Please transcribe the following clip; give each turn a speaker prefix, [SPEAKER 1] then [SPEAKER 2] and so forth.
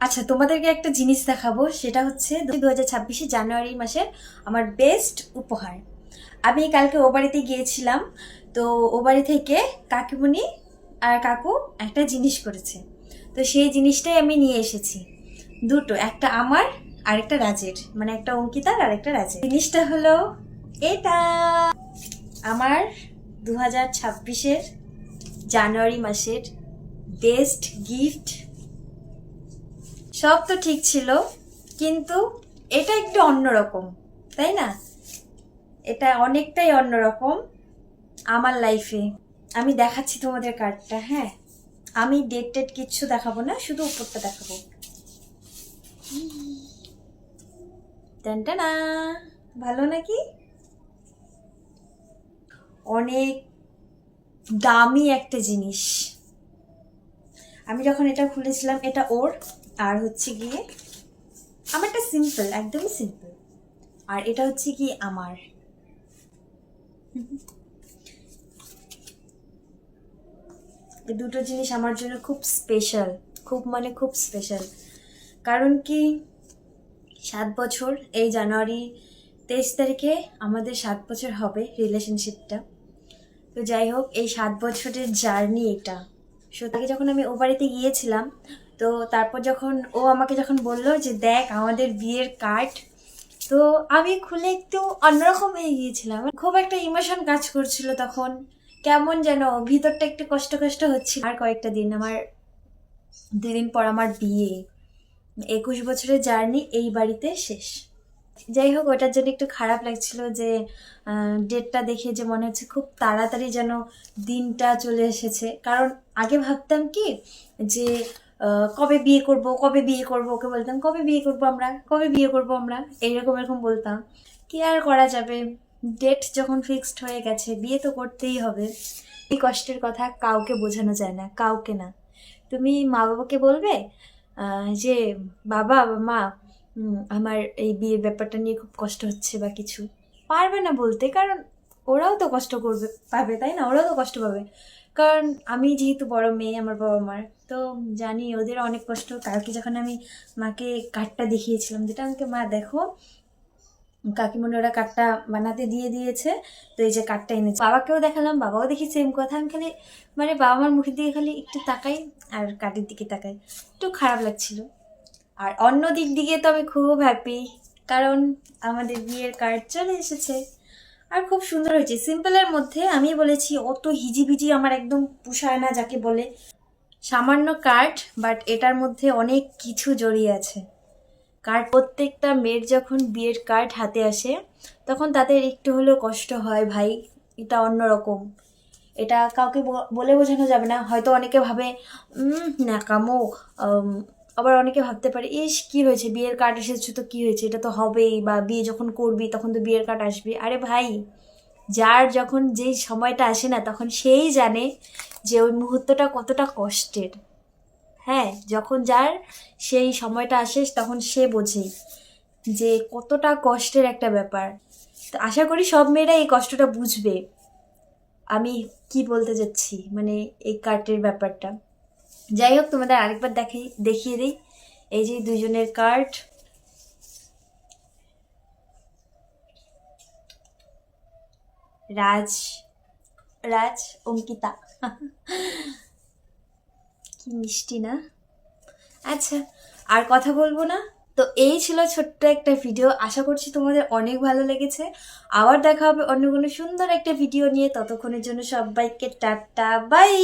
[SPEAKER 1] আচ্ছা, তোমাদেরকে একটা জিনিস দেখাবো, সেটা হচ্ছে 2026 জানুয়ারি মাসের আমার বেস্ট উপহার। আমি কালকে ও বাড়িতে গিয়েছিলাম, তো ও বাড়ি থেকে কাকিমণি আর কাকু একটা জিনিস করেছে, তো সেই জিনিসটাই আমি নিয়ে এসেছি। দুটো, একটা আমার আর একটা রাজের, মানে একটা অঙ্কিতার আর একটা রাজের। জিনিসটা হলো এটা আমার 2026 জানুয়ারি মাসের বেস্ট গিফট। সব তো ঠিক ছিল, কিন্তু এটা একটু অন্যরকম, তাই না? এটা অনেকটাই অন্যরকম আমার লাইফে। আমি দেখাচ্ছি তোমাদের কার্ডটা। হ্যাঁ, আমি ডেট টেট কিচ্ছু দেখাবো না, শুধু উপরটা দেখাবো। টানটানা, ভালো নাকি? অনেক দামি একটা জিনিস। আমি যখন এটা খুলেছিলাম, এটা ওর, আর হচ্ছে গিয়ে আমারটা সিম্পল, একদমই সিম্পল, আর এটা হচ্ছে কি আমার। এই দুটো জিনিস আমার জন্য খুব স্পেশাল, খুব মানে খুব স্পেশাল। কারণ কি, 7 বছর, এই জানুয়ারি 23 তারিখে আমাদের 7 বছর হবে রিলেশনশিপটা। তো যাই হোক, এই 7 বছরের জার্নি এটা সত্যি। যখন আমি ও বাড়িতে গিয়েছিলাম, তো তারপর যখন ও আমাকে যখন বললো যে দেখ আমাদের বিয়ের কার্ড, তো আমি খুলে একটু অন্যরকম হয়ে গিয়েছিলাম। খুব একটা ইমোশন কাজ করছিল তখন, কেমন যেন ভিতরটা একটু কষ্ট কষ্ট হচ্ছিল। আর কয়েকটা দিন, আমার 2 দিন পর আমার বিয়ে। 21 বছরের জার্নি এই বাড়িতে শেষ। যাই হোক, ওটার জন্য একটু খারাপ লাগছিল যে ডেটটা দেখে যে মনে হচ্ছে খুব তাড়াতাড়ি যেন দিনটা চলে এসেছে। কারণ আগে ভাবতাম কি যে কবে বিয়ে করব, কবে বিয়ে করব, ওকে বলতাম কবে বিয়ে করব আমরা, কবে বিয়ে করব আমরা, এইরকম এরকম বলতাম। কি আর করা যাবে, ডেট যখন ফিক্সড হয়ে গেছে, বিয়ে তো করতেই হবে। এই কষ্টের কথা কাউকে বোঝানো যায় না, কাউকে না। তুমি মা বাবাকে বলবে যে বাবা বা মা, আমার এই বিয়ের ব্যাপারটা নিয়ে খুব কষ্ট হচ্ছে বা কিছু, পারবে না বলতে। কারণ ওরাও তো কষ্ট করবে, পাবে, তাই না? ওরাও তো কষ্ট পাবে। কারণ আমি যেহেতু বড় মেয়ে আমার বাবা মার, তো জানি ওদের অনেক কষ্ট। কালকে যখন আমি মাকে কার্ডটা দেখিয়েছিলাম, যেটা আমাকে মা দেখো, কাকিমণি ওরা কার্ডটা বানাতে দিয়ে দিয়েছে, তো এই যে কার্ডটা এনেছে, বাবাকেও দেখালাম, বাবাও দেখি সেম কথা। আমি খালি মানে বাবা মার মুখের দিকে খালি একটু তাকাই আর কার্ডের দিকে তাকাই, একটু খারাপ লাগছিল। আর অন্য দিক দিয়ে তো আমি খুব হ্যাপি, কারণ আমাদের বিয়ের কার্ড চলে এসেছে। আর খুব সুন্দর হয়েছে, সিম্পলের মধ্যে। আমি বলেছি অত হিজিবিজি আমার একদম পোষায় না, যাকে বলে সামান্য কার্ড, বাট এটার মধ্যে অনেক কিছু জড়িয়ে আছে। কার্ড, প্রত্যেকটা মেয়ের যখন বিয়ের কার্ড হাতে আসে, তখন তাদের একটু হলেও কষ্ট হয় ভাই। এটা অন্যরকম, এটা কাউকে বলে বোঝানো যাবে না। হয়তো অনেকে ভাবে ন্যাকামো, আবার অনেকে ভাবতে পারে ইস কি হয়েছে, বিয়ের কার্ড এসেছে তো কি হয়েছে, এটা তো হবেই, বা বিয়ে যখন করবি তখন তো বিয়ের কার্ড আসবে। আরে ভাই, যার যখন যেই সময়টা আসে না, তখন সেই জানে যে ওই মুহূর্তটা কতটা কষ্টের। হ্যাঁ, যখন যার সেই সময়টা আসে, তখন সে বোঝে যে কতটা কষ্টের একটা ব্যাপার। তো আশা করি সব মেয়েরা এই কষ্টটা বুঝবে। আমি কি বলতে যাচ্ছি, মানে এই কার্ডের ব্যাপারটা। যাই হোক, তোমাদের আরেকবার দেখিয়ে দিই। এই যে দুজনের কার্ড, রাজ, রাজ অঙ্কিতা। কি মিষ্টি না? আচ্ছা, আর কথা বলবো না। তো এই ছিল ছোট্ট একটা ভিডিও, আশা করছি তোমাদের অনেক ভালো লেগেছে। আবার দেখা হবে অন্য কোনো সুন্দর একটা ভিডিও নিয়ে। ততক্ষণের জন্য সবাইকে টাটা, বাই।